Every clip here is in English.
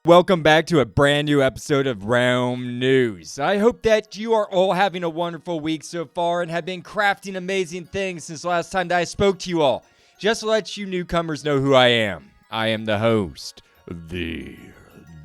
Welcome back to a brand new episode of Realm News. I hope that you are all having a wonderful week so far and have been crafting amazing things since the last time that I spoke to you all. Just to let you newcomers know who I am. I am the host, the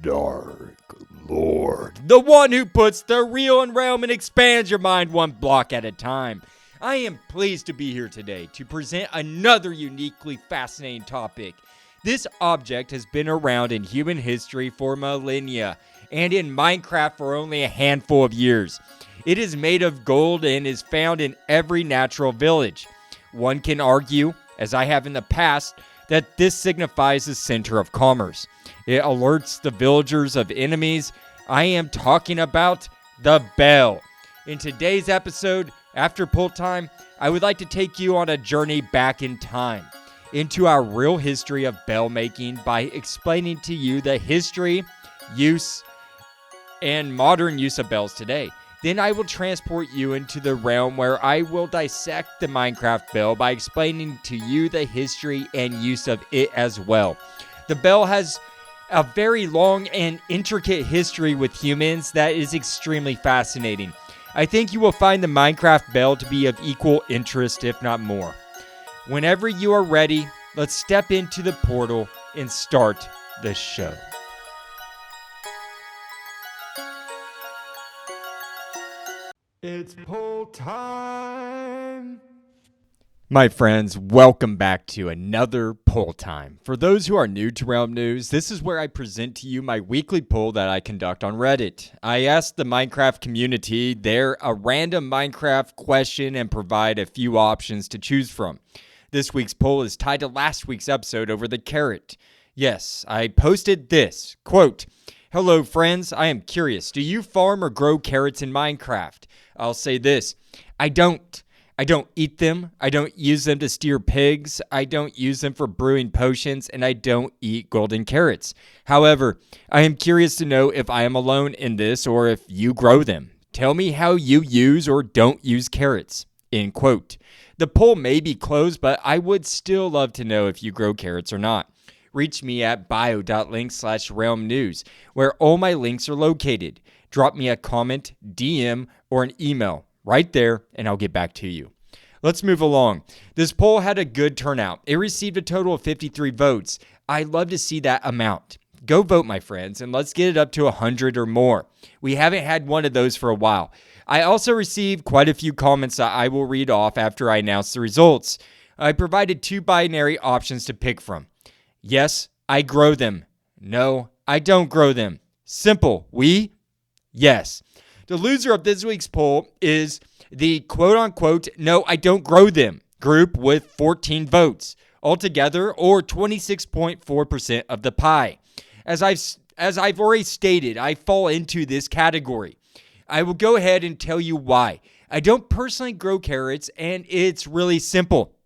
Dark Lord. The one who puts the real in realm and expands your mind one block at a time. I am pleased to be here today to present another uniquely fascinating topic. This object has been around in human history for millennia, and in Minecraft for only a handful of years. It is made of gold and is found in every natural village. One can argue, as I have in the past, that this signifies the center of commerce. It alerts the villagers of enemies. I am talking about the bell. In today's episode, after pull time, I would like to take you on a journey back in time into our real history of bell making by explaining to you the history, use, and modern use of bells today. Then I will transport you into the realm where I will dissect the Minecraft bell by explaining to you the history and use of it as well. The bell has a very long and intricate history with humans that is extremely fascinating. I think you will find the Minecraft bell to be of equal interest, if not more. Whenever you are ready, let's step into the portal and start the show. It's pull time! My friends, welcome back to another poll time. For those who are new to Realm News, this is where I present to you my weekly poll that I conduct on Reddit. I ask the Minecraft community there a random Minecraft question and provide a few options to choose from. This week's poll is tied to last week's episode over the carrot. Yes, I posted this, quote, "Hello friends, I am curious, do you farm or grow carrots in Minecraft?" I'll say this, I don't eat them, I don't use them to steer pigs, I don't use them for brewing potions, and I don't eat golden carrots. However, I am curious to know if I am alone in this or if you grow them. Tell me how you use or don't use carrots. End quote. The poll may be closed, but I would still love to know if you grow carrots or not. Reach me at bio.link/realmnews, where all my links are located. Drop me a comment, DM, or an email right there, and I'll get back to you. Let's move along. This poll had a good turnout. It received a total of 53 votes. I'd love to see that amount. Go vote, my friends, and let's get it up to 100 or more. We haven't had one of those for a while. I also received quite a few comments that I will read off after I announce the results. I provided two binary options to pick from. Yes, I grow them. No, I don't grow them. Simple. We? Yes. The loser of this week's poll is the quote-unquote no, I don't grow them group with 14 votes altogether, or 26.4% of the pie. As I've already stated, I fall into this category. I will go ahead and tell you why. I don't personally grow carrots, and it's really simple.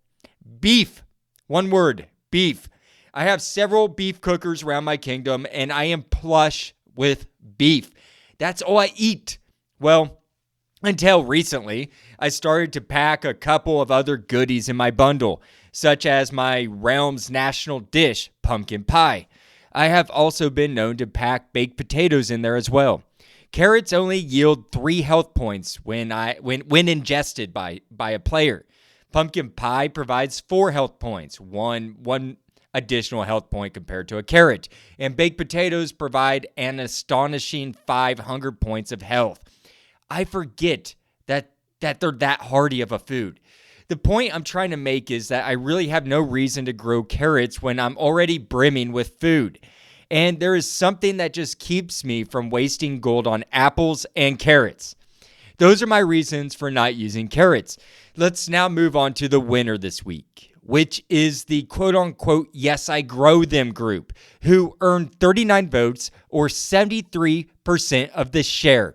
Beef. One word, beef. I have several beef cookers around my kingdom, and I am plush with beef. That's all I eat. Well, until recently, I started to pack a couple of other goodies in my bundle, such as my Realm's national dish, pumpkin pie. I have also been known to pack baked potatoes in there as well. Carrots only yield 3 health points when ingested by a player. Pumpkin pie provides 4 health points, one additional health point compared to a carrot. And baked potatoes provide an astonishing 500 points of health. I forget that they're that hardy of a food. The point I'm trying to make is that I really have no reason to grow carrots when I'm already brimming with food. And there is something that just keeps me from wasting gold on apples and carrots. Those are my reasons for not using carrots. Let's now move on to the winner this week, which is the quote-unquote yes, I grow them group, who earned 39 votes or 73% of the share.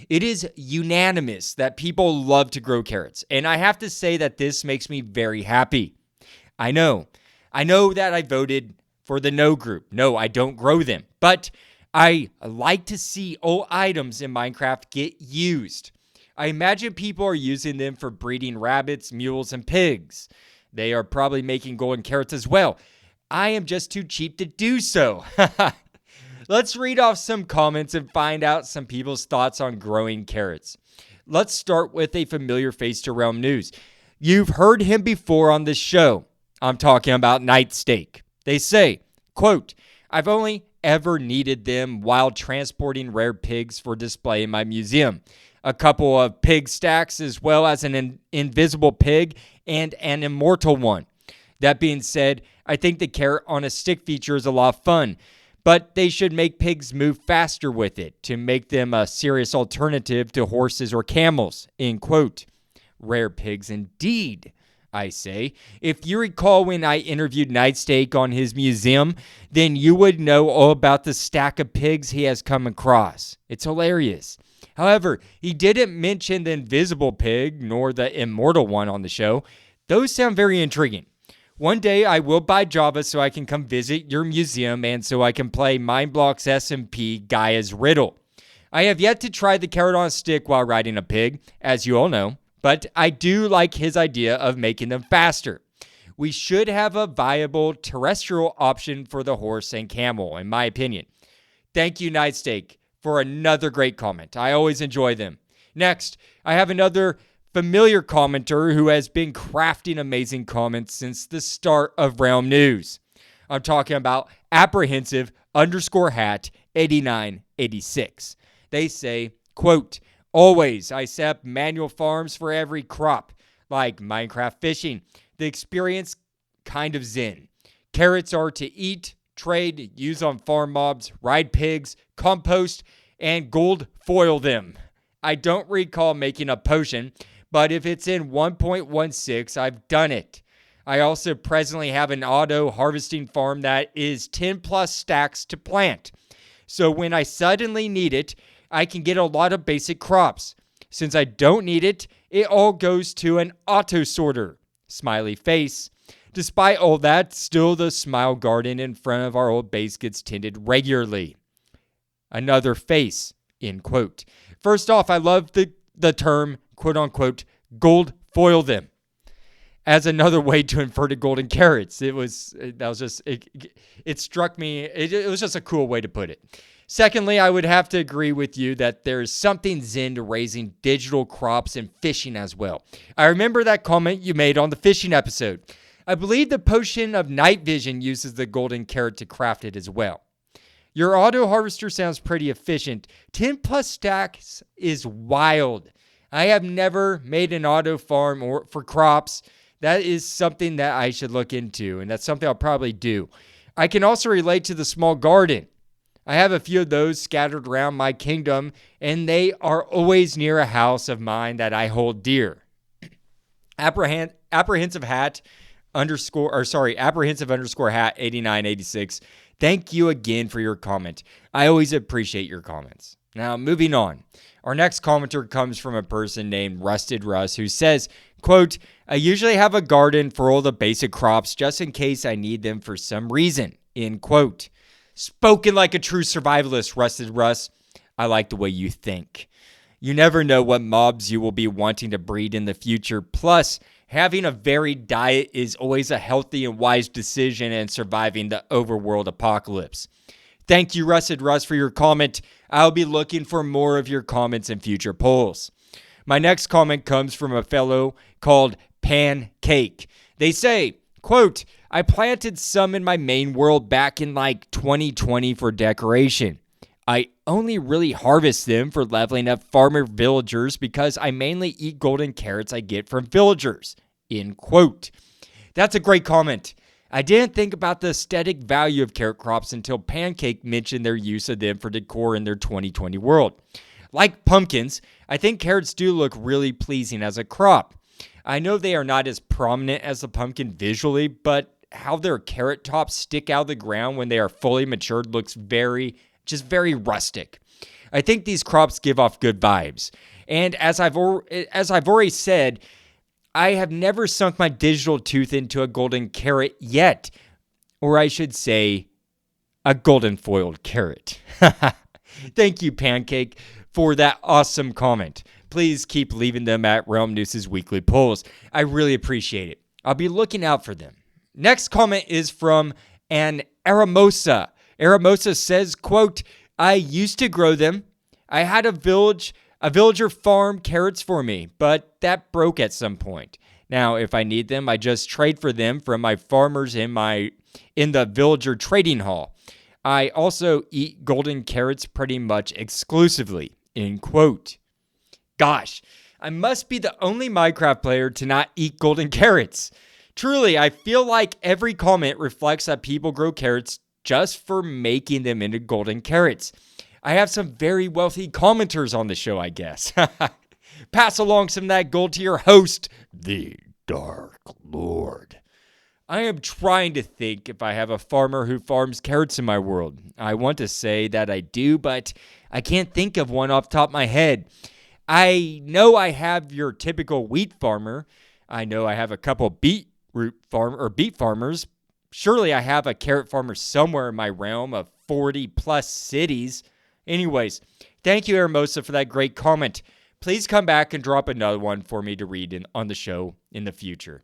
It is unanimous that people love to grow carrots, and I have to say that this makes me very happy. I know that I voted for the no group. No, I don't grow them, but I like to see all items in Minecraft get used. I imagine people are using them for breeding rabbits, mules, and pigs. They are probably making golden carrots as well. I am just too cheap to do so. Let's read off some comments and find out some people's thoughts on growing carrots. Let's start with a familiar face to Realm News. You've heard him before on this show. I'm talking about Nightsteak. They say, quote, I've only ever needed them while transporting rare pigs for display in my museum. A couple of pig stacks as well as an invisible pig and an immortal one. That being said, I think the carrot on a stick feature is a lot of fun, but they should make pigs move faster with it to make them a serious alternative to horses or camels, end quote. Rare pigs indeed, I say. If you recall when I interviewed Nightsteak on his museum, then you would know all about the stack of pigs he has come across. It's hilarious. However, he didn't mention the invisible pig nor the immortal one on the show. Those sound very intriguing. One day I will buy Java so I can come visit your museum and so I can play Mindblock's SMP Gaia's Riddle. I have yet to try the carrot on a stick while riding a pig, as you all know, but I do like his idea of making them faster. We should have a viable terrestrial option for the horse and camel, in my opinion. Thank you, Nightsteak, for another great comment. I always enjoy them. Next, I have another familiar commenter who has been crafting amazing comments since the start of Realm News. I'm talking about apprehensive_hat 8986. They say, quote, always I set up manual farms for every crop, like Minecraft fishing. The experience kind of zen. Carrots are to eat, trade, use on farm mobs, ride pigs, compost, and gold foil them. I don't recall making a potion, but if it's in 1.16, I've done it. I also presently have an auto harvesting farm that is 10 plus stacks to plant. So when I suddenly need it, I can get a lot of basic crops. Since I don't need it, it all goes to an auto sorter. Smiley face. Despite all that, still the smile garden in front of our old base gets tended regularly. Another face, end quote. First off, I love the term, quote unquote, gold foil them as another way to infer to golden carrots. It struck me. It was just a cool way to put it. Secondly, I would have to agree with you that there's something zen to raising digital crops and fishing as well. I remember that comment you made on the fishing episode. I believe the potion of night vision uses the golden carrot to craft it as well. Your auto harvester sounds pretty efficient. 10 plus stacks is wild. I have never made an auto farm or for crops. That is something that I should look into, and that's something I'll probably do. I can also relate to the small garden. I have a few of those scattered around my kingdom, and they are always near a house of mine that I hold dear. Apprehensive_hat 8986. Thank you again for your comment. I always appreciate your comments. Now, moving on. Our next commenter comes from a person named Rusted Russ who says, quote, I usually have a garden for all the basic crops just in case I need them for some reason, end quote. Spoken like a true survivalist, Rusted Russ. I like the way you think. You never know what mobs you will be wanting to breed in the future. Plus, having a varied diet is always a healthy and wise decision in surviving the overworld apocalypse. Thank you, Rusted Russ, for your comment. I'll be looking for more of your comments in future polls. My next comment comes from a fellow called Pancake. They say, quote, I planted some in my main world back in like 2020 for decoration. I only really harvest them for leveling up farmer villagers because I mainly eat golden carrots I get from villagers, end quote. That's a great comment. I didn't think about the aesthetic value of carrot crops until Pancake mentioned their use of them for decor in their 2020 world. Like pumpkins, I think carrots do look really pleasing as a crop. I know they are not as prominent as the pumpkin visually, but how their carrot tops stick out of the ground when they are fully matured looks very rustic. I think these crops give off good vibes. And as I've already said, I have never sunk my digital tooth into a golden carrot yet. Or I should say, a golden foiled carrot. Thank you, Pancake, for that awesome comment. Please keep leaving them at Realm News' weekly polls. I really appreciate it. I'll be looking out for them. Next comment is from an Aramosa. Aramosa says, quote, I used to grow them. I had a villager farm carrots for me, but that broke at some point. Now, if I need them, I just trade for them from my farmers in the villager trading hall. I also eat golden carrots pretty much exclusively, end quote. Gosh, I must be the only Minecraft player to not eat golden carrots. Truly, I feel like every comment reflects that people grow carrots just for making them into golden carrots. I have some very wealthy commenters on the show, I guess. Pass along some of that gold to your host, the Dark Lord. I am trying to think if I have a farmer who farms carrots in my world. I want to say that I do, but I can't think of one off the top of my head. I know I have your typical wheat farmer. I know I have a couple beet farmers. Surely I have a carrot farmer somewhere in my realm of 40 plus cities. Anyways, thank you, Hermosa, for that great comment. Please come back and drop another one for me to read on the show in the future.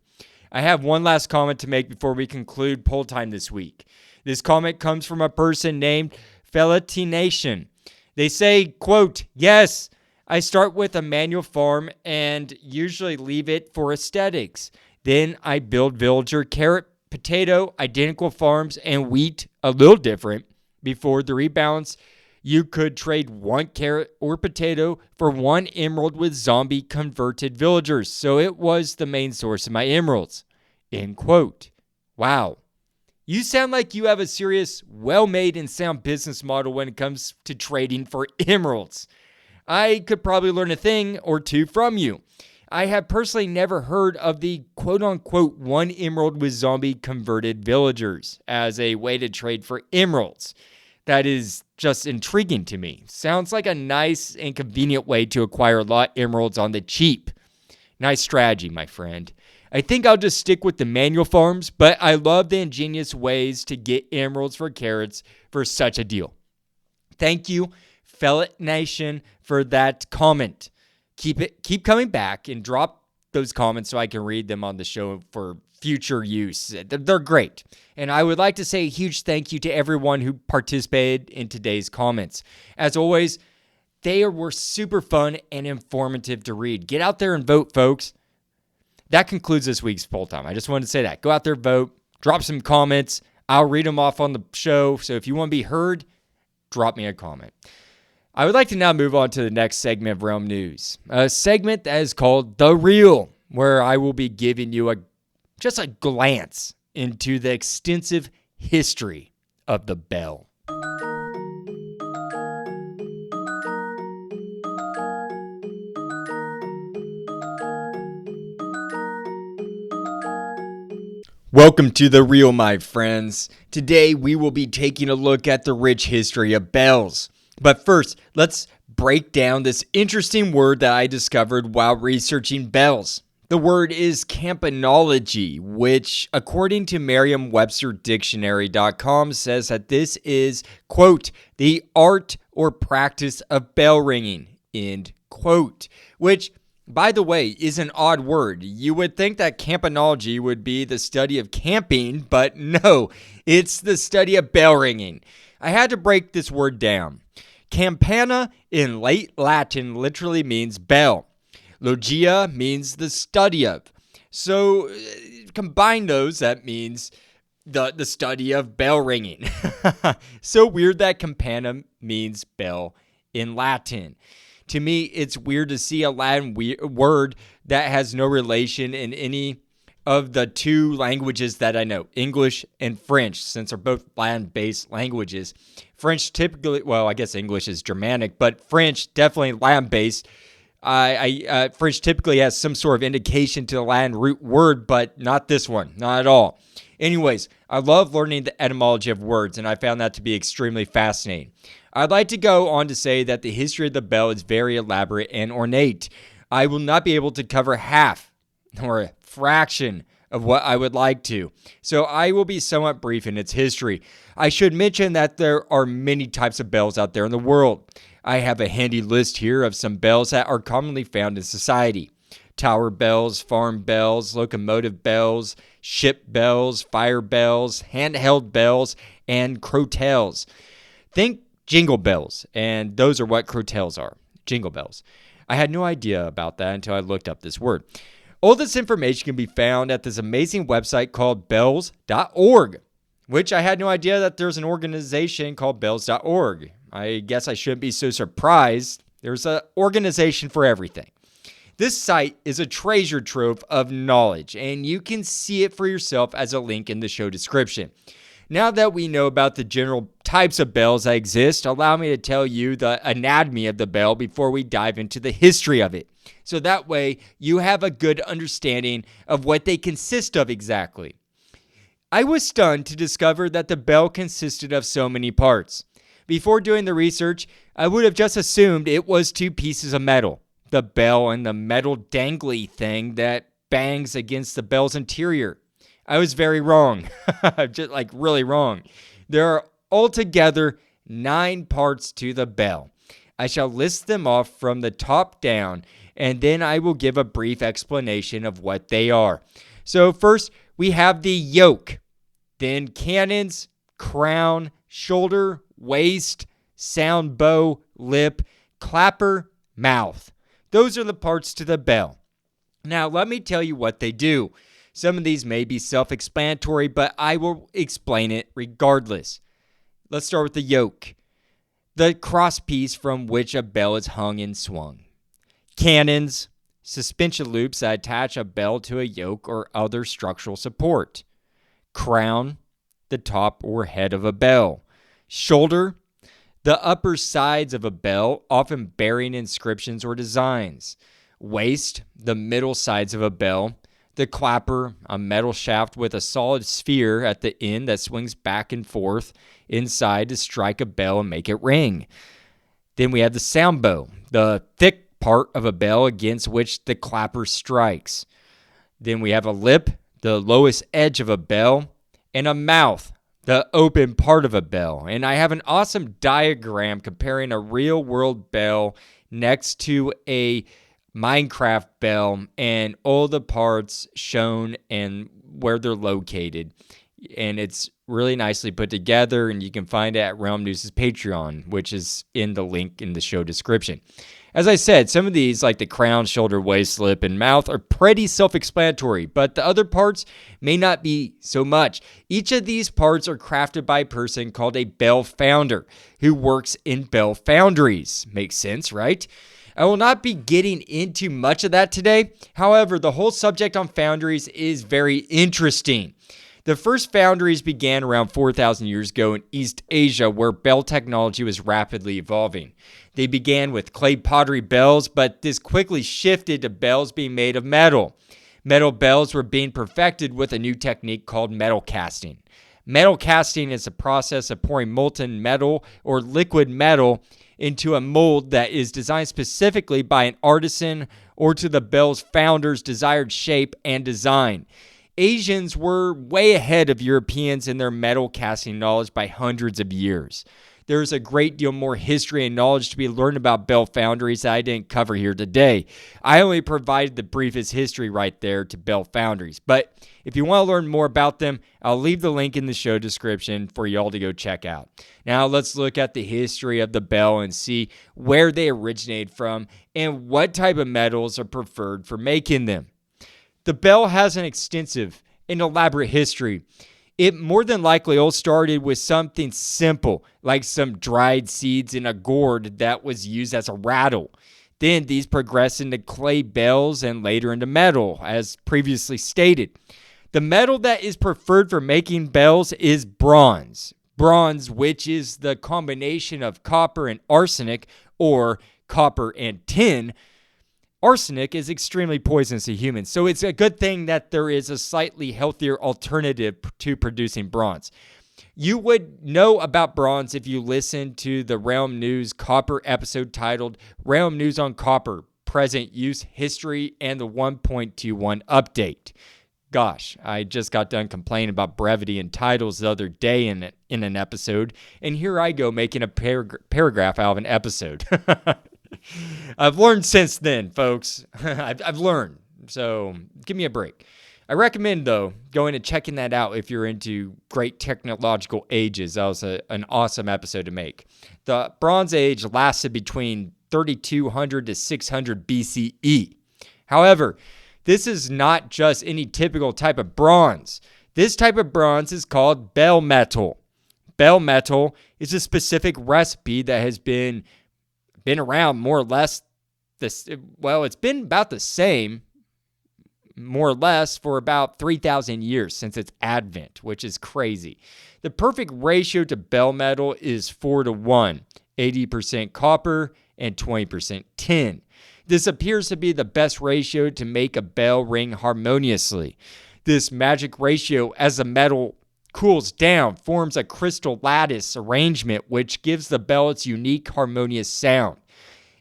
I have one last comment to make before we conclude poll time this week. This comment comes from a person named Felatination. They say, quote, yes, I start with a manual farm and usually leave it for aesthetics. Then I build villager, carrot, potato, identical farms, and wheat, a little different. Before the rebalance, you could trade one carrot or potato for one emerald with zombie converted villagers. So it was the main source of my emeralds. End quote. Wow. You sound like you have a serious, well-made and sound business model when it comes to trading for emeralds. I could probably learn a thing or two from you. I have personally never heard of the quote-unquote one emerald with zombie converted villagers as a way to trade for emeralds. That is just intriguing to me. Sounds like a nice and convenient way to acquire a lot of emeralds on the cheap. Nice strategy, my friend. I think I'll just stick with the manual farms, but I love the ingenious ways to get emeralds for carrots for such a deal. Thank you, Fellet Nation, for that comment. Keep coming back and drop those comments so I can read them on the show for future use. They're great. And I would like to say a huge thank you to everyone who participated in today's comments. As always, they were super fun and informative to read. Get out there and vote, folks. That concludes this week's poll time. I just wanted to say that. Go out there, vote, drop some comments. I'll read them off on the show. So if you want to be heard, drop me a comment. I would like to now move on to the next segment of Realm News, a segment that is called The Real, where I will be giving you just a glance into the extensive history of the bell. Welcome to The Real, my friends. Today we will be taking a look at the rich history of bells. But first, let's break down this interesting word that I discovered while researching bells. The word is campanology, which, according to Merriam-Webster-Dictionary.com, says that this is, quote, the art or practice of bell ringing, end quote, which, by the way, is an odd word. You would think that campanology would be the study of camping, but no, it's the study of bell ringing. I had to break this word down. Campana in late Latin literally means bell. Logia means the study of. So combine those, that means the study of bell ringing. So weird that campana means bell in Latin. To me, it's weird to see a Latin word that has no relation in any of the two languages that I know, English and French, since they're both Latin-based languages. French typically, well, I guess English is Germanic, but French definitely Latin-based. French typically has some sort of indication to the Latin root word, but not this one, not at all. Anyways, I love learning the etymology of words, and I found that to be extremely fascinating. I'd like to go on to say that the history of the bell is very elaborate and ornate. I will not be able to cover half or a fraction of what I would like to, so I will be somewhat brief in its history. I should mention that there are many types of bells out there in the world. I have a handy list here of some bells that are commonly found in society. tower bells, farm bells, locomotive bells, ship bells, fire bells, handheld bells, and crotales. Think jingle bells, and those are what crotales are, jingle bells. I had no idea about that until I looked up this word. All this information can be found at this amazing website called bells.org, which I had no idea that there's an organization called bells.org. I guess I shouldn't be so surprised. There's an organization for everything. This site is a treasure trove of knowledge, and you can see it for yourself as a link in the show description. Now that we know about the general types of bells that exist, allow me to tell you the anatomy of the bell before we dive into the history of it. So that way, you have a good understanding of what they consist of exactly. I was stunned to discover that the bell consisted of so many parts. Before doing the research, I would have just assumed it was two pieces of metal, the bell and the metal dangly thing that bangs against the bell's interior. I was very wrong, just like really wrong. There are altogether 9 parts to the bell. I shall list them off from the top down, and then I will give a brief explanation of what they are. So first, we have the yoke, then cannons, crown, shoulder, waist, sound bow, lip, clapper, mouth. Those are the parts to the bell. Now, let me tell you what they do. Some of these may be self-explanatory, but I will explain it regardless. Let's start with the yoke, the crosspiece from which a bell is hung and swung. Cannons, suspension loops that attach a bell to a yoke or other structural support. Crown, the top or head of a bell. Shoulder, the upper sides of a bell, often bearing inscriptions or designs. Waist, the middle sides of a bell. The clapper, a metal shaft with a solid sphere at the end that swings back and forth inside to strike a bell and make it ring. Then we have the sound bow, the thick part of a bell against which the clapper strikes. Then we have a lip, the lowest edge of a bell, and a mouth, the open part of a bell. And I have an awesome diagram comparing a real-world bell next to a Minecraft bell and all the parts shown and where they're located. And it's really nicely put together, and you can find it at Realm News' Patreon, which is in the link in the show description. As I said, some of these, like the crown, shoulder, waist, lip, and mouth, are pretty self-explanatory, but the other parts may not be so much. Each of these parts are crafted by a person called a bell founder who works in bell foundries. Makes sense, right? I will not be getting into much of that today. However, the whole subject on foundries is very interesting. The first foundries began around 4,000 years ago in East Asia, where bell technology was rapidly evolving. They began with clay pottery bells, but this quickly shifted to bells being made of metal. Metal bells were being perfected with a new technique called metal casting. Metal casting is a process of pouring molten metal or liquid metal into a mold that is designed specifically by an artisan or to the bell's founder's desired shape and design. Asians were way ahead of Europeans in their metal casting knowledge by hundreds of years. There's a great deal more history and knowledge to be learned about bell foundries that I didn't cover here today. I only provided the briefest history right there to bell foundries. But if you want to learn more about them, I'll leave the link in the show description for y'all to go check out. Now let's look at the history of the bell and see where they originated from and what type of metals are preferred for making them. The bell has an extensive and elaborate history. It more than likely all started with something simple, like some dried seeds in a gourd that was used as a rattle. Then these progressed into clay bells and later into metal, as previously stated. The metal that is preferred for making bells is bronze. Bronze, which is the combination of copper and arsenic, or copper and tin. Arsenic is extremely poisonous to humans, so it's a good thing that there is a slightly healthier alternative to producing bronze. You would know about bronze if you listen to the Realm News Copper episode titled Realm News on Copper, Present Use, History, and the 1.21 Update. Gosh, I just got done complaining about brevity in titles the other day in an episode, and here I go making a paragraph out of an episode. I've learned since then, folks. I've learned. So give me a break. I recommend, though, going and checking that out if you're into great technological ages. That was an awesome episode to make. The Bronze Age lasted between 3200 to 600 BCE. However, this is not just any typical type of bronze. This type of bronze is called bell metal. Bell metal is a specific recipe that has been around more or less it's been about the same, more or less, for about 3,000 years since its advent, which is crazy. The perfect ratio to bell metal is 4-1, 80% copper and 20% tin. This appears to be the best ratio to make a bell ring harmoniously. This magic ratio, as the metal cools down, forms a crystal lattice arrangement which gives the bell its unique harmonious sound.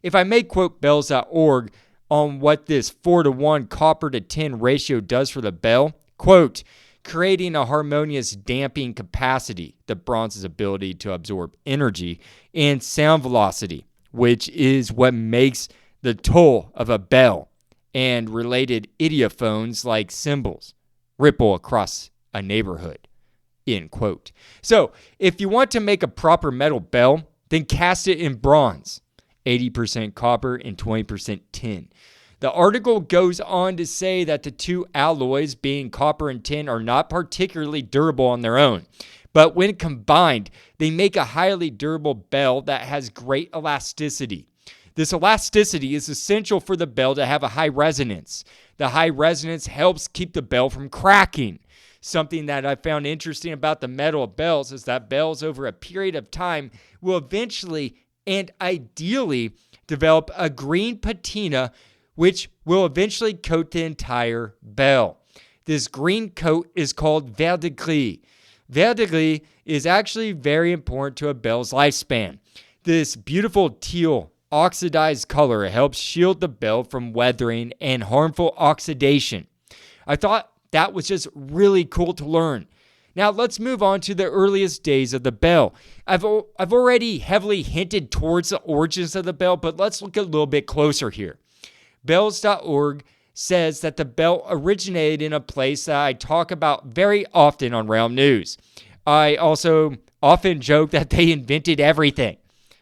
If I may quote bells.org on what this 4-1 copper to tin ratio does for the bell, quote, creating a harmonious damping capacity, the bronze's ability to absorb energy, and sound velocity, which is what makes the toll of a bell and related idiophones like cymbals ripple across a neighborhood, end quote. So if you want to make a proper metal bell, then cast it in bronze, 80% copper and 20% tin. The article goes on to say that the two alloys, being copper and tin, are not particularly durable on their own, but when combined, they make a highly durable bell that has great elasticity. This elasticity is essential for the bell to have a high resonance. The high resonance helps keep the bell from cracking. Something that I found interesting about the metal of bells is that bells over a period of time will eventually and ideally develop a green patina, which will eventually coat the entire bell. This green coat is called verdigris. Verdigris is actually very important to a bell's lifespan. This beautiful teal oxidized color helps shield the bell from weathering and harmful oxidation. I thought that was just really cool to learn. Now let's move on to the earliest days of the bell. I've already heavily hinted towards the origins of the bell, but let's look a little bit closer here. Bells.org says that the bell originated in a place that I talk about very often on Realm News. I also often joke that they invented everything.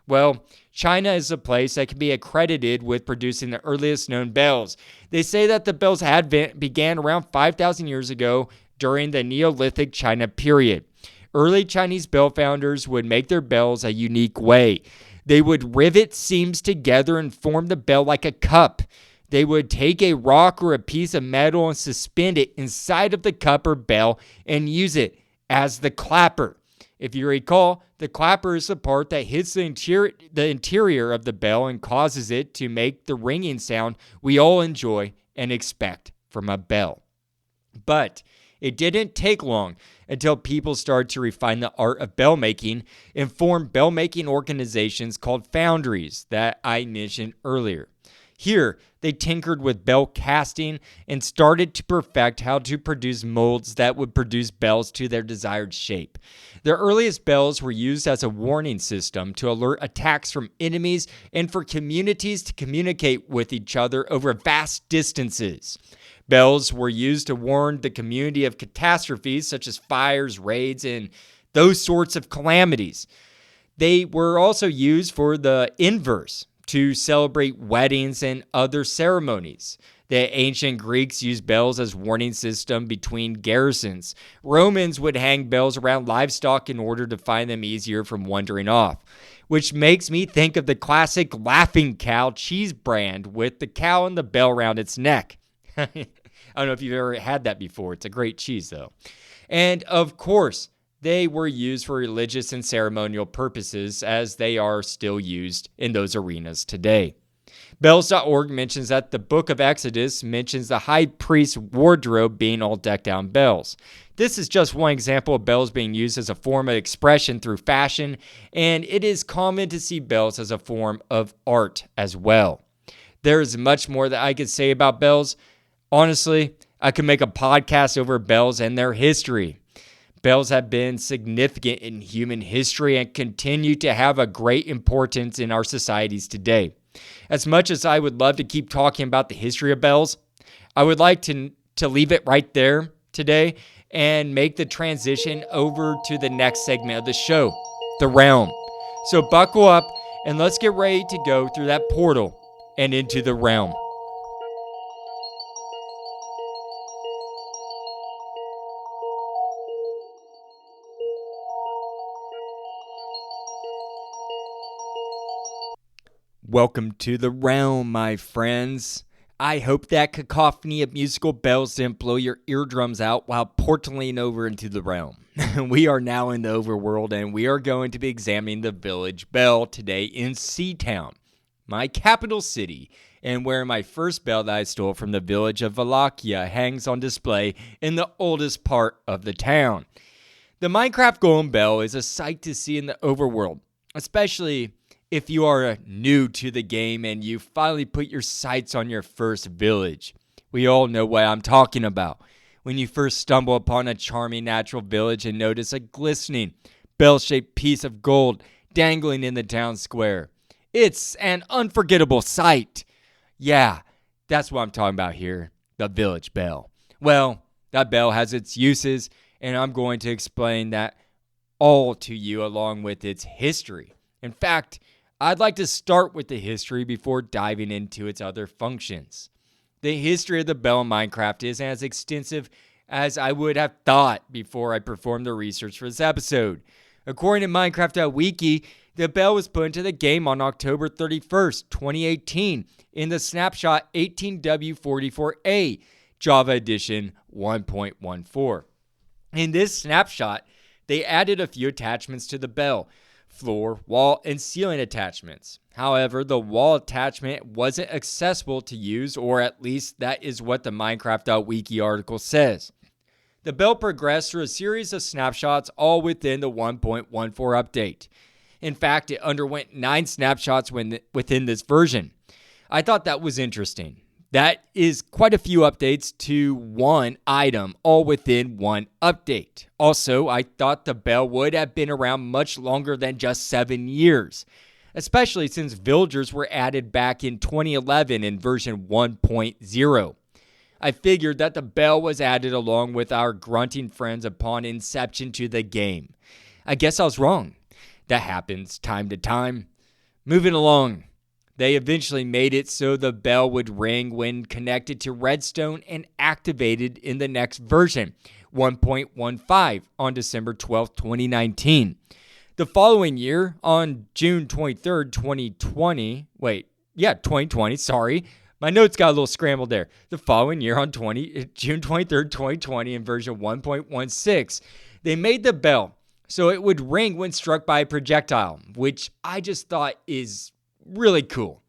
Well, China is a place that can be accredited with producing the earliest known bells. They say that the bell's advent began around 5,000 years ago during the Neolithic China period. Early Chinese bell founders would make their bells a unique way. They would rivet seams together and form the bell like a cup. They would take a rock or a piece of metal and suspend it inside of the cup or bell and use it as the clapper. If you recall, the clapper is the part that hits the interior of the bell and causes it to make the ringing sound we all enjoy and expect from a bell. But it didn't take long until people started to refine the art of bell making and form bell making organizations called foundries that I mentioned earlier. Here, they tinkered with bell casting and started to perfect how to produce molds that would produce bells to their desired shape. Their earliest bells were used as a warning system to alert attacks from enemies and for communities to communicate with each other over vast distances. Bells were used to warn the community of catastrophes such as fires, raids, and those sorts of calamities. They were also used for the inverse, to celebrate weddings and other ceremonies. The ancient Greeks used bells as warning system between garrisons. Romans would hang bells around livestock in order to find them easier from wandering off, which makes me think of the classic Laughing Cow cheese brand with the cow and the bell around its neck. I don't know if you've ever had that before. It's a great cheese, though. And of course, they were used for religious and ceremonial purposes, as they are still used in those arenas today. Bells.org mentions that the book of Exodus mentions the high priest's wardrobe being all decked out in bells. This is just one example of bells being used as a form of expression through fashion, and it is common to see bells as a form of art as well. There is much more that I could say about bells. Honestly, I could make a podcast over bells and their history. Bells have been significant in human history and continue to have a great importance in our societies today. As much as I would love to keep talking about the history of bells, I would like to leave it right there today and make the transition over to the next segment of the show, the realm. So buckle up and let's get ready to go through that portal and into the realm. Welcome to the realm, my friends. I hope that cacophony of musical bells didn't blow your eardrums out while portaling over into the realm. We are now in the overworld, and we are going to be examining the village bell today in Seatown, my capital city, and where my first bell that I stole from the village of Wallachia hangs on display in the oldest part of the town. The Minecraft Golem Bell is a sight to see in the overworld, especially if you are new to the game and you finally put your sights on your first village. We all know what I'm talking about. When you first stumble upon a charming natural village and notice a glistening, bell-shaped piece of gold dangling in the town square. It's an unforgettable sight. Yeah, that's what I'm talking about here, the village bell. Well, that bell has its uses, and I'm going to explain that all to you along with its history. In fact, I'd like to start with the history before diving into its other functions. The history of the bell in Minecraft is as extensive as I would have thought before I performed the research for this episode. According to Minecraft.wiki, the bell was put into the game on October 31st, 2018 in the snapshot 18W44A, Java Edition 1.14. In this snapshot, they added a few attachments to the bell: floor, wall, and ceiling attachments. However, the wall attachment wasn't accessible to use, or at least that is what the Minecraft.wiki article says. The bell progressed through a series of snapshots all within the 1.14 update. In fact, it underwent 9 snapshots within this version. I thought that was interesting. That is quite a few updates to one item, all within one update. Also, I thought the bell would have been around much longer than just 7 years, especially since villagers were added back in 2011 in version 1.0. I figured that the bell was added along with our grunting friends upon inception to the game. I guess I was wrong. That happens time to time. Moving along. They eventually made it so the bell would ring when connected to Redstone and activated in the next version, 1.15, on December 12, 2019. The following year, on June 23rd, 2020, my notes got a little scrambled there. The following year, on June 23rd, 2020, in version 1.16, they made the bell so it would ring when struck by a projectile, which I just thought is really cool.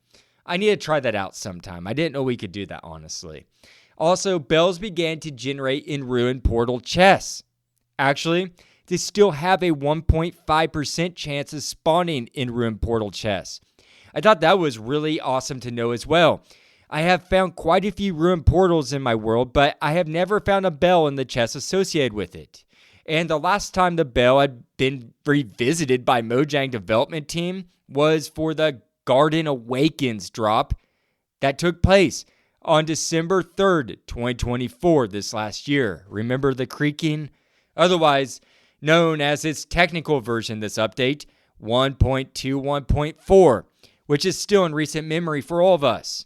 I need to try that out sometime. I didn't know we could do that, honestly. Also, bells began to generate in ruined portal chests. Actually, they still have a 1.5% chance of spawning in ruined portal chests. I thought that was really awesome to know as well. I have found quite a few ruined portals in my world, but I have never found a bell in the chest associated with it. And the last time the bell had been revisited by Mojang development team was for the Garden Awakens drop that took place on December 3rd, 2024, this last year. Remember the creaking? Otherwise known as its technical version, this update, 1.21.4, which is still in recent memory for all of us.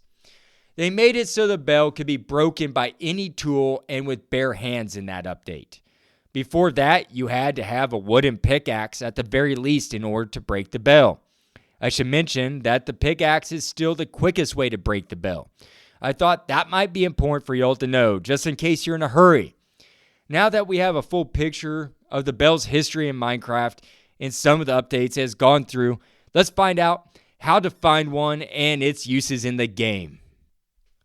They made it so the bell could be broken by any tool and with bare hands in that update. Before that, you had to have a wooden pickaxe at the very least in order to break the bell. I should mention that the pickaxe is still the quickest way to break the bell. I thought that might be important for y'all to know, just in case you're in a hurry. Now that we have a full picture of the bell's history in Minecraft and some of the updates it has gone through, let's find out how to find one and its uses in the game.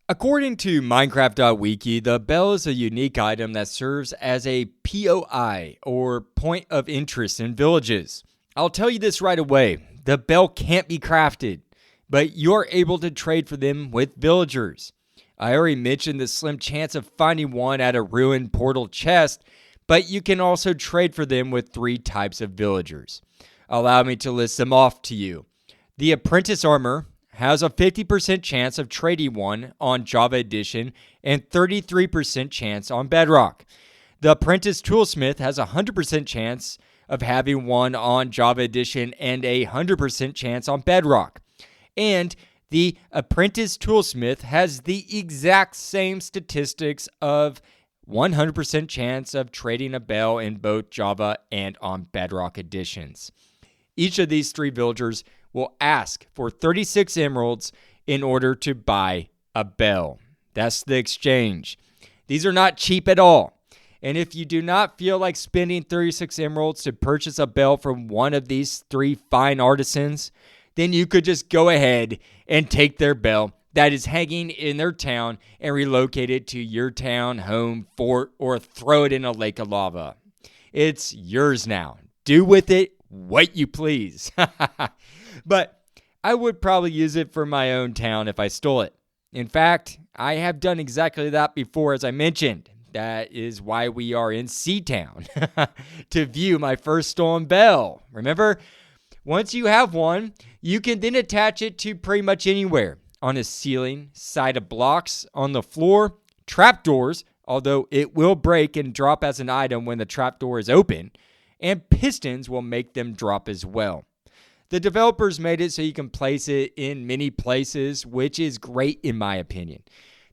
According to Minecraft.wiki, the bell is a unique item that serves as a POI, or point of interest in villages. I'll tell you this right away. The bell can't be crafted, but you're able to trade for them with villagers. I already mentioned the slim chance of finding one at a ruined portal chest, but you can also trade for them with 3 types of villagers. Allow me to list them off to you. The apprentice armor, has a 50% chance of trading one on Java Edition and 33% chance on Bedrock. The Apprentice Toolsmith has a 100% chance of having one on Java Edition and a 100% chance on Bedrock. And the Apprentice Toolsmith has the exact same statistics of 100% chance of trading a bell in both Java and on Bedrock editions. Each of these 3 villagers will ask for 36 emeralds in order to buy a bell. That's the exchange. These are not cheap at all. And if you do not feel like spending 36 emeralds to purchase a bell from one of these 3 fine artisans, then you could just go ahead and take their bell that is hanging in their town and relocate it to your town, home, fort, or throw it in a lake of lava. It's yours now. Do with it what you please. But I would probably use it for my own town if I stole it. In fact, I have done exactly that before, as I mentioned. That is why we are in Seatown, to view my first stolen bell. Remember, once you have one, you can then attach it to pretty much anywhere. On a ceiling, side of blocks, on the floor, trapdoors, although it will break and drop as an item when the trapdoor is open, and pistons will make them drop as well. The developers made it so you can place it in many places, which is great in my opinion.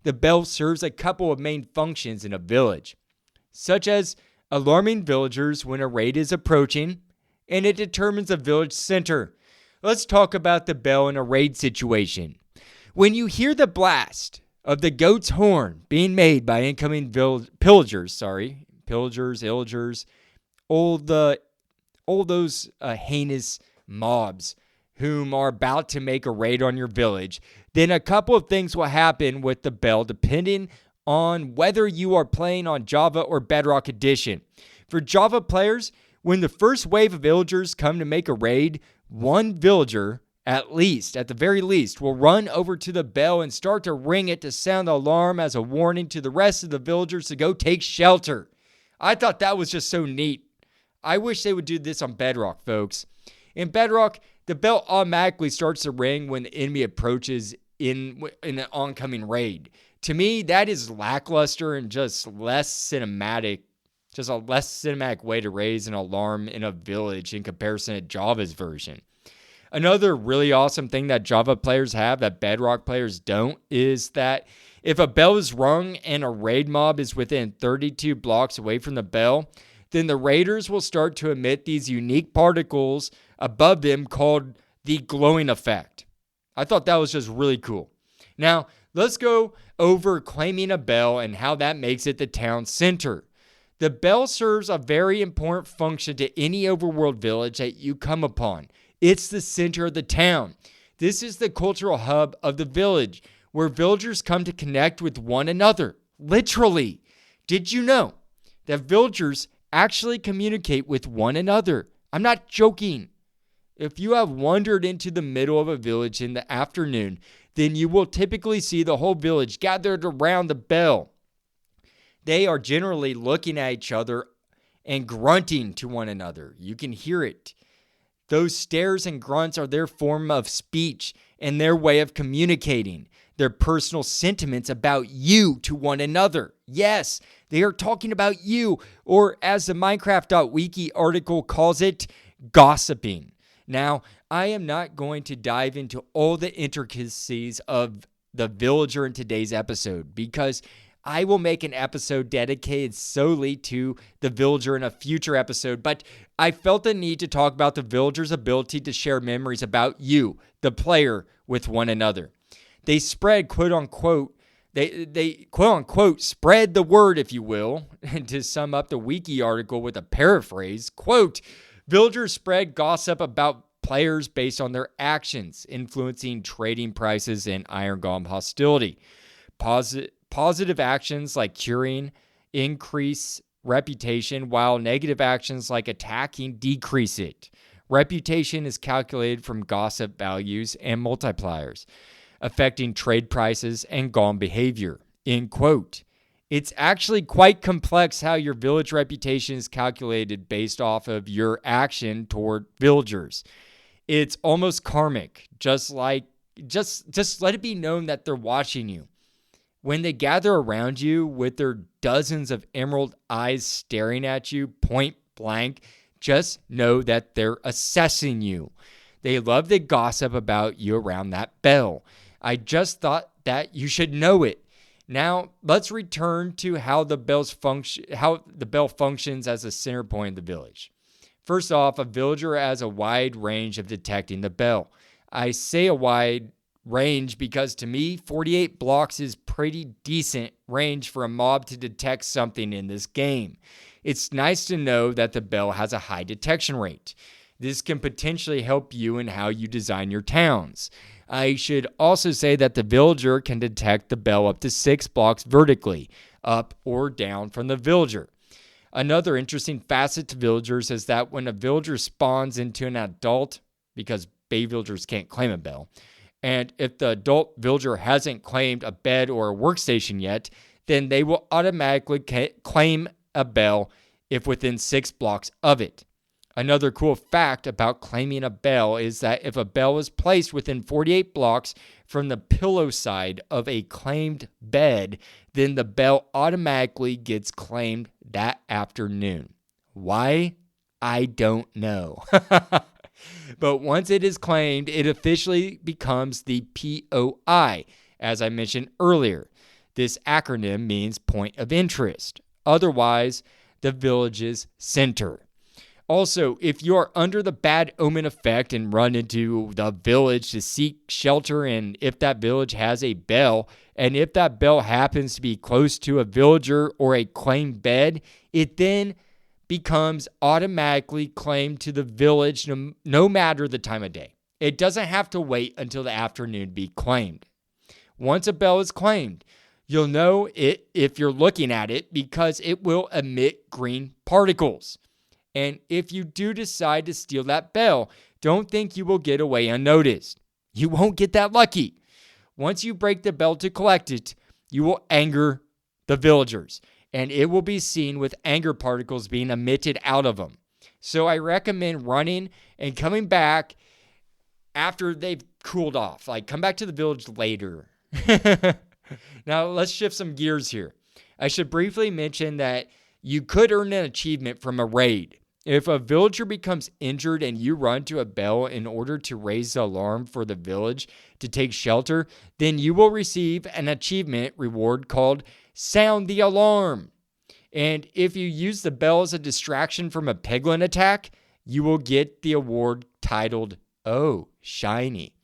The bell serves a couple of main functions in a village, such as alarming villagers when a raid is approaching, and it determines a village center. Let's talk about the bell in a raid situation. When you hear the blast of the goat's horn being made by incoming pillagers, illagers, all those heinous mobs whom are about to make a raid on your village, then a couple of things will happen with the bell depending on whether you are playing on Java or Bedrock Edition. For Java players, when the first wave of villagers come to make a raid, one villager, at the very least, will run over to the bell and start to ring it to sound the alarm as a warning to the rest of the villagers to go take shelter. I thought that was just so neat. I wish they would do this on Bedrock, folks. In Bedrock, the bell automatically starts to ring when the enemy approaches in an oncoming raid. To me, that is lackluster and just less cinematic. Just a less cinematic way to raise an alarm in a village in comparison to Java's version. Another really awesome thing that Java players have that Bedrock players don't is that if a bell is rung and a raid mob is within 32 blocks away from the bell, then the raiders will start to emit these unique particles above them called the glowing effect. I thought that was just really cool. Now, let's go over claiming a bell and how that makes it the town center. The bell serves a very important function to any overworld village that you come upon. It's the center of the town. This is the cultural hub of the village, where villagers come to connect with one another. Literally. Did you know that villagers actually communicate with one another? I'm not joking. If you have wandered into the middle of a village in the afternoon, then you will typically see the whole village gathered around the bell. They are generally looking at each other and grunting to one another. You can hear it. Those stares and grunts are their form of speech and their way of communicating their personal sentiments about you to one another. Yes, they are talking about you, or as the Minecraft.wiki article calls it, gossiping. Now, I am not going to dive into all the intricacies of the villager in today's episode because I will make an episode dedicated solely to the villager in a future episode, but I felt the need to talk about the villager's ability to share memories about you, the player, with one another. They spread, quote unquote, they quote unquote spread the word, if you will, and to sum up the wiki article with a paraphrase, quote, villagers spread gossip about players based on their actions, influencing trading prices and Iron Golem hostility. Positive actions like curing increase reputation, while negative actions like attacking decrease it. Reputation is calculated from gossip values and multipliers, affecting trade prices and golem behavior. End quote. It's actually quite complex how your village reputation is calculated based off of your action toward villagers. It's almost karmic, just like Just let it be known that they're watching you. When they gather around you with their dozens of emerald eyes staring at you point blank, just know that they're assessing you. They love to gossip about you around that bell. I just thought that you should know it. Now, let's return to how the bell functions as a center point of the village. First off, a villager has a wide range of detecting the bell. I say a wide range because to me, 48 blocks is pretty decent range for a mob to detect something in this game. It's nice to know that the bell has a high detection rate. This can potentially help you in how you design your towns. I should also say that the villager can detect the bell up to 6 blocks vertically, up or down from the villager. Another interesting facet to villagers is that when a villager spawns into an adult, because baby villagers can't claim a bell, and if the adult villager hasn't claimed a bed or a workstation yet, then they will automatically claim a bell if within 6 blocks of it. Another cool fact about claiming a bell is that if a bell is placed within 48 blocks from the pillow side of a claimed bed, then the bell automatically gets claimed that afternoon. Why? I don't know. But once it is claimed, it officially becomes the POI, as I mentioned earlier. This acronym means point of interest, otherwise the village's center. Also, if you are under the bad omen effect and run into the village to seek shelter, and if that village has a bell, and if that bell happens to be close to a villager or a claimed bed, it then becomes automatically claimed to the village no matter the time of day. It doesn't have to wait until the afternoon to be claimed. Once a bell is claimed, you'll know it if you're looking at it because it will emit green particles. And if you do decide to steal that bell, don't think you will get away unnoticed. You won't get that lucky. Once you break the bell to collect it, you will anger the villagers, and it will be seen with anger particles being emitted out of them. So I recommend running and coming back after they've cooled off. Like, come back to the village later. Now, let's shift some gears here. I should briefly mention that you could earn an achievement from a raid. If a villager becomes injured and you run to a bell in order to raise the alarm for the village to take shelter, then you will receive an achievement reward called Sound the Alarm. And if you use the bell as a distraction from a piglin attack, you will get the award titled, Oh, Shiny.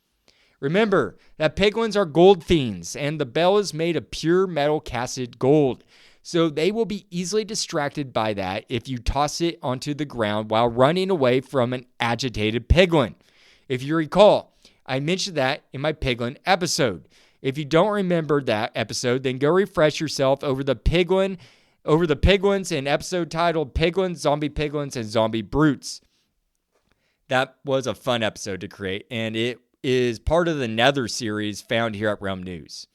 Remember that piglins are gold fiends, and the bell is made of pure metal casted gold. So they will be easily distracted by that if you toss it onto the ground while running away from an agitated piglin. If you recall, I mentioned that in my piglin episode. If you don't remember that episode, then go refresh yourself over the piglins in episode titled Piglins, Zombie Piglins, and Zombie Brutes. That was a fun episode to create, and it is part of the Nether series found here at Realm News.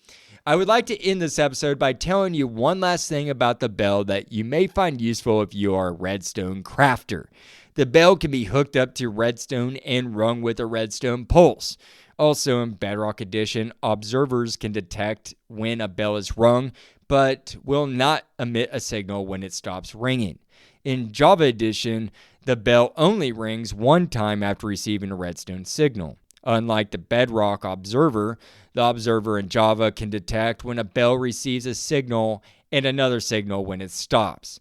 I would like to end this episode by telling you one last thing about the bell that you may find useful if you are a redstone crafter. The bell can be hooked up to redstone and rung with a redstone pulse. Also in Bedrock Edition, observers can detect when a bell is rung, but will not emit a signal when it stops ringing. In Java Edition, the bell only rings one time after receiving a redstone signal. Unlike the Bedrock observer, the observer in Java can detect when a bell receives a signal and another signal when it stops.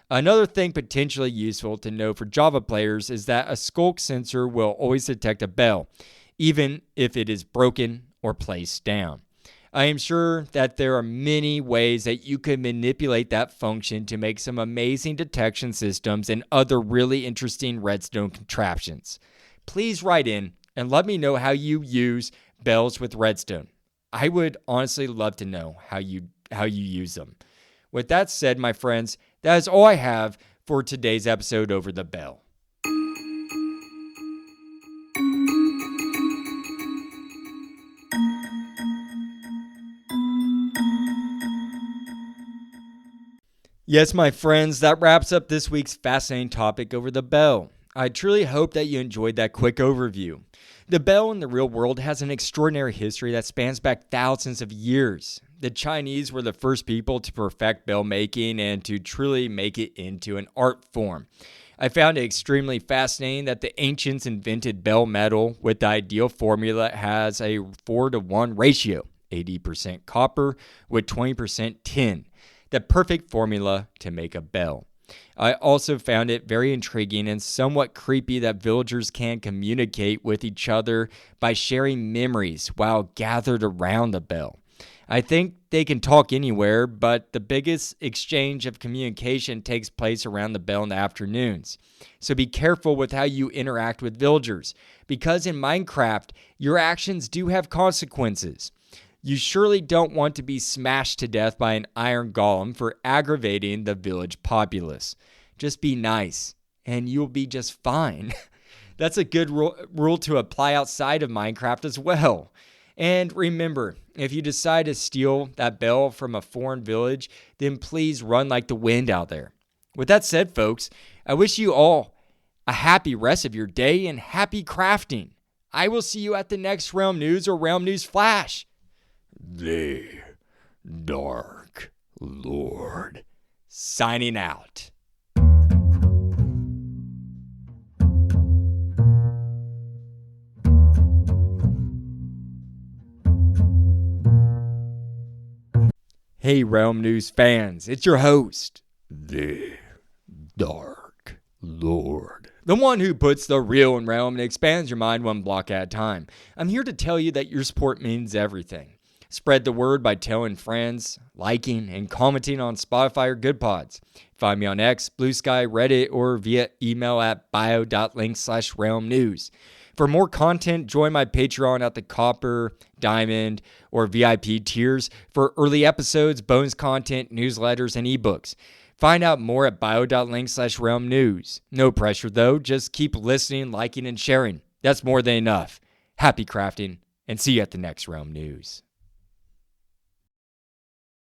Another thing potentially useful to know for Java players is that a skulk sensor will always detect a bell, even if it is broken or placed down. I am sure that there are many ways that you can manipulate that function to make some amazing detection systems and other really interesting redstone contraptions. Please write in and let me know how you use bells with redstone. I would honestly love to know how you use them. With that said, my friends, that is all I have for today's episode over the bell. Yes, my friends, that wraps up this week's fascinating topic over the bell. I truly hope that you enjoyed that quick overview. The bell in the real world has an extraordinary history that spans back thousands of years. The Chinese were the first people to perfect bell making and to truly make it into an art form. I found it extremely fascinating that the ancients invented bell metal with the ideal formula that has a 4-to-1 ratio, 80% copper with 20% tin, the perfect formula to make a bell. I also found it very intriguing and somewhat creepy that villagers can communicate with each other by sharing memories while gathered around the bell. I think they can talk anywhere, but the biggest exchange of communication takes place around the bell in the afternoons. So be careful with how you interact with villagers, because in Minecraft, your actions do have consequences. You surely don't want to be smashed to death by an iron golem for aggravating the village populace. Just be nice, and you'll be just fine. That's a good rule to apply outside of Minecraft as well. And remember, if you decide to steal that bell from a foreign village, then please run like the wind out there. With that said, folks, I wish you all a happy rest of your day and happy crafting. I will see you at the next Realm News or Realm News Flash. The Dark Lord, signing out. Hey, Realm News fans, it's your host, the Dark Lord. The one who puts the real in Realm and expands your mind one block at a time. I'm here to tell you that your support means everything. Spread the word by telling friends, liking, and commenting on Spotify or GoodPods. Find me on X, Blue Sky, Reddit, or via email at bio.link/realmnews. For more content, join my Patreon at the Copper, Diamond, or VIP tiers for early episodes, bonus content, newsletters, and ebooks. Find out more at bio.link/realmnews. No pressure though, just keep listening, liking, and sharing. That's more than enough. Happy crafting, and see you at the next Realm News.